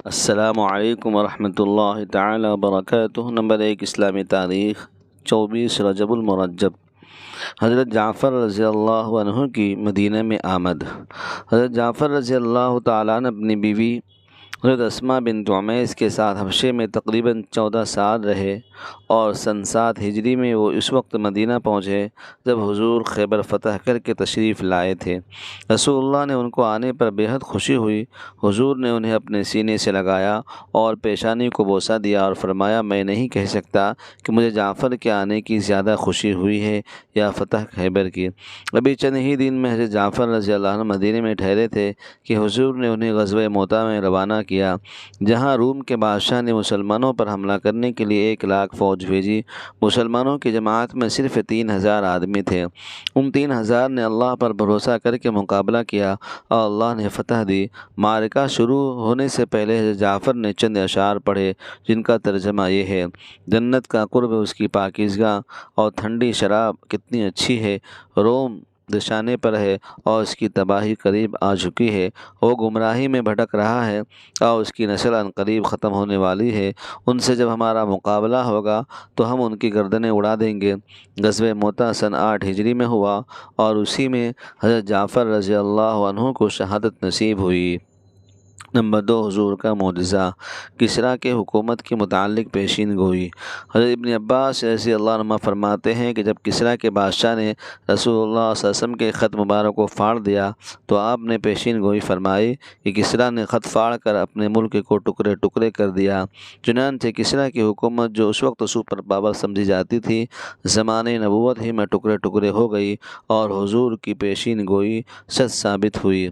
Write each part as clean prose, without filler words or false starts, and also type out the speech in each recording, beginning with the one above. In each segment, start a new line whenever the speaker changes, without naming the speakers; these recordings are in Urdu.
السلام علیکم ورحمۃ اللہ تعالی وبرکاتہ۔ نمبر 1 اسلامی تاریخ 24 رجب المرجب۔ حضرت جعفر رضی اللہ عنہ کی مدینہ میں آمد۔ حضرت جعفر رضی اللہ تعالیٰ عنہ اپنی بیوی حضرت اسماء بنت عمیس کے ساتھ حبشے میں تقریباً 14 سال رہے اور سن 7 ہجری میں وہ اس وقت مدینہ پہنچے جب حضور خیبر فتح کر کے تشریف لائے تھے۔ رسول اللہ نے ان کو آنے پر بے حد خوشی ہوئی۔ حضور نے انہیں اپنے سینے سے لگایا اور پیشانی کو بوسہ دیا اور فرمایا، میں نہیں کہہ سکتا کہ مجھے جعفر کے آنے کی زیادہ خوشی ہوئی ہے یا فتح خیبر کی۔ ابھی چند ہی دن میں حضرت جعفر رضی اللہ عنہ مدینہ میں ٹھہرے تھے کہ حضور نے انہیں غزوہ موطا میں روانہ کیا، جہاں روم کے بادشاہ نے مسلمانوں پر حملہ کرنے کے لیے 1,00,000 فوج بھیجی۔ مسلمانوں کی جماعت میں صرف 3,000 آدمی تھے۔ ان 3,000 نے اللہ پر بھروسہ کر کے مقابلہ کیا اور اللہ نے فتح دی۔ معرکہ شروع ہونے سے پہلے حضرت جعفر نے چند اشعار پڑھے جن کا ترجمہ یہ ہے: جنت کا قرب، اس کی پاکیزگاہ اور ٹھنڈی شراب کتنی اچھی ہے۔ روم نشانے پر ہے اور اس کی تباہی قریب آ چکی ہے۔ وہ گمراہی میں بھٹک رہا ہے اور اس کی نسل عنقریب ختم ہونے والی ہے۔ ان سے جب ہمارا مقابلہ ہوگا تو ہم ان کی گردنیں اڑا دیں گے۔ غزوہ موطا سن 8 ہجری میں ہوا اور اسی میں حضرت جعفر رضی اللہ عنہ کو شہادت نصیب ہوئی۔ نمبر 2 حضور کا معجزہ، کسریٰ کے حکومت کے متعلق پیشین گوئی۔ حضرت ابن عباس رضی اللہ عنہ فرماتے ہیں کہ جب کسریٰ کے بادشاہ نے رسول اللہ صلی اللہ علیہ وسلم کے خط مبارک کو پھاڑ دیا تو آپ نے پیشین گوئی فرمائی کہ کسریٰ نے خط پھاڑ کر اپنے ملک کو ٹکڑے ٹکڑے کر دیا۔ چنانچہ کسریٰ کی حکومت جو اس وقت سپر پاور سمجھی جاتی تھی، زمانے نبوت ہی میں ٹکڑے ٹکڑے ہو گئی اور حضور کی پیشین گوئی سچ ثابت ہوئی۔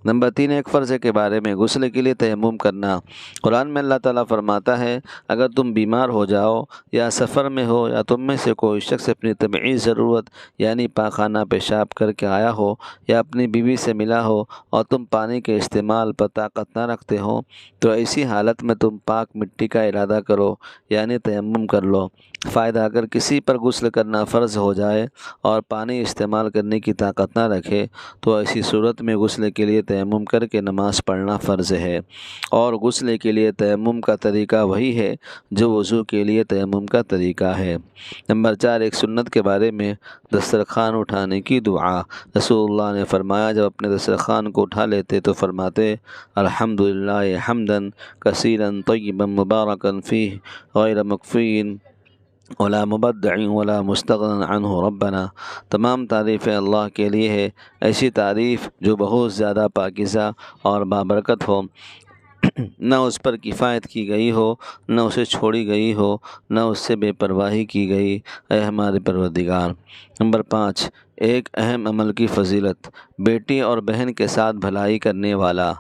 نمبر 3 ایک فرض کے بارے میں، غسل کے لیے تیمم کرنا۔ قرآن میں اللہ تعالیٰ فرماتا ہے، اگر تم بیمار ہو جاؤ یا سفر میں ہو یا تم میں سے کوئی شخص اپنی طبعی ضرورت یعنی پاخانہ پیشاب کر کے آیا ہو یا اپنی بیوی سے ملا ہو اور تم پانی کے استعمال پر طاقت نہ رکھتے ہو تو ایسی حالت میں تم پاک مٹی کا ارادہ کرو یعنی تیمم کر لو۔ فائدہ: اگر کسی پر غسل کرنا فرض ہو جائے اور پانی استعمال کرنے کی طاقت نہ رکھے تو ایسی صورت میں غسل کے لیے تیمم کر کے نماز پڑھنا فرض ہے، اور غسل کے لیے تیمم کا طریقہ وہی ہے جو وضو کے لیے تیمم کا طریقہ ہے۔ نمبر 4 ایک سنت کے بارے میں، دسترخوان اٹھانے کی دعا۔ رسول اللہ نے فرمایا، جب اپنے دسترخوان کو اٹھا لیتے تو فرماتے، الحمدللہ حمدن کثیرا طیبا مبارکا فیہ غیر مکفین ولا مبدع ولا مستغن عنہ ربنا۔ تمام تعریفیں اللہ کے لیے ہے، ایسی تعریف جو بہت زیادہ پاکیزہ اور بابرکت ہو، نہ اس پر کفایت کی گئی ہو، نہ اسے چھوڑی گئی ہو، نہ اس سے بے پرواہی کی گئی، اے ہمارے پروردگار۔ نمبر 5 ایک اہم عمل کی فضیلت، بیٹی اور بہن کے ساتھ بھلائی کرنے والا۔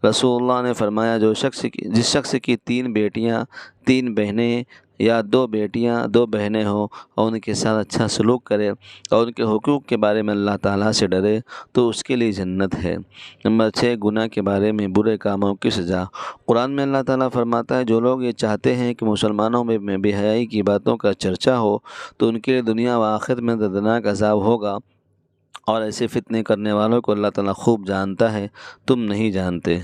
رسول اللہ نے فرمایا، جس شخص کی 3 بیٹیاں 3 بہنیں یا 2 بیٹیاں 2 بہنیں ہوں اور ان کے ساتھ اچھا سلوک کرے اور ان کے حقوق کے بارے میں اللہ تعالیٰ سے ڈرے تو اس کے لیے جنت ہے۔ نمبر 6 گناہ کے بارے میں، برے کاموں کی سزا۔ قرآن میں اللہ تعالیٰ فرماتا ہے، جو لوگ یہ چاہتے ہیں کہ مسلمانوں میں بے حیائی کی باتوں کا چرچا ہو تو ان کے لیے دنیا و آخرت میں دردناک عذاب ہوگا، اور ایسے فتنے کرنے والوں کو اللہ تعالیٰ خوب جانتا ہے، تم نہیں جانتے۔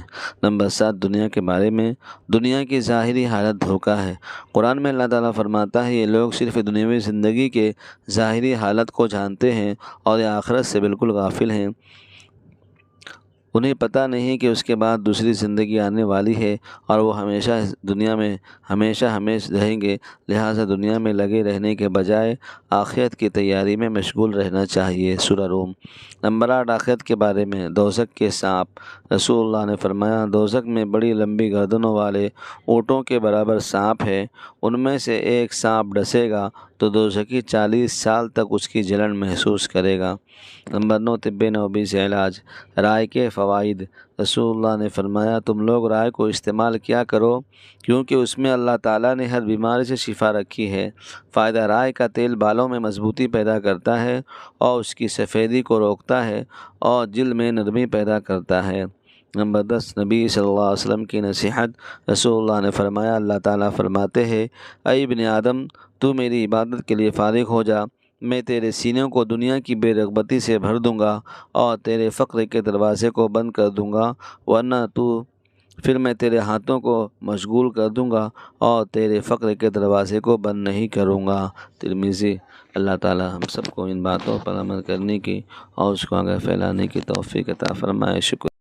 نمبر 7 دنیا کے بارے میں، دنیا کی ظاہری حالت دھوکہ ہے۔ قرآن میں اللہ تعالیٰ فرماتا ہے، یہ لوگ صرف دنیاوی زندگی کے ظاہری حالت کو جانتے ہیں اور یہ آخرت سے بالکل غافل ہیں۔ انہیں پتہ نہیں کہ اس کے بعد دوسری زندگی آنے والی ہے اور وہ ہمیشہ دنیا میں ہمیشہ رہیں گے، لہٰذا دنیا میں لگے رہنے کے بجائے آخرت کی تیاری میں مشغول رہنا چاہیے۔ سورہ روم۔ نمبر 8 آخرت کے بارے میں، دوزخ کے سانپ۔ رسول اللہ نے فرمایا، دوزخ میں بڑی لمبی گردنوں والے اونٹوں کے برابر سانپ ہے، ان میں سے ایک سانپ ڈسے گا تو دوزخی 40 سال تک اس کی جلن محسوس کرے گا۔ نمبر 9 طب نبوی سے علاج، رائے کے فوائد۔ رسول اللہ نے فرمایا، تم لوگ رائے کو استعمال کیا کرو کیونکہ اس میں اللہ تعالیٰ نے ہر بیماری سے شفا رکھی ہے۔ فائدہ: رائے کا تیل بالوں میں مضبوطی پیدا کرتا ہے اور اس کی سفیدی کو روکتا ہے اور جلد میں نرمی پیدا کرتا ہے۔ نمبر 10 نبی صلی اللہ علیہ وسلم کی نصیحت۔ رسول اللہ نے فرمایا، اللہ تعالیٰ فرماتے ہیں، اے ابن آدم، تو میری عبادت کے لیے فارغ ہو جا، میں تیرے سینے کو دنیا کی بے رغبتی سے بھر دوں گا اور تیرے فقر کے دروازے کو بند کر دوں گا، ورنہ تو پھر میں تیرے ہاتھوں کو مشغول کر دوں گا اور تیرے فقر کے دروازے کو بند نہیں کروں گا۔ ترمذی۔ اللہ تعالی ہم سب کو ان باتوں پر عمل کرنے کی اور اس کو آگے پھیلانے کی توفیق عطا فرمائے۔ شکر۔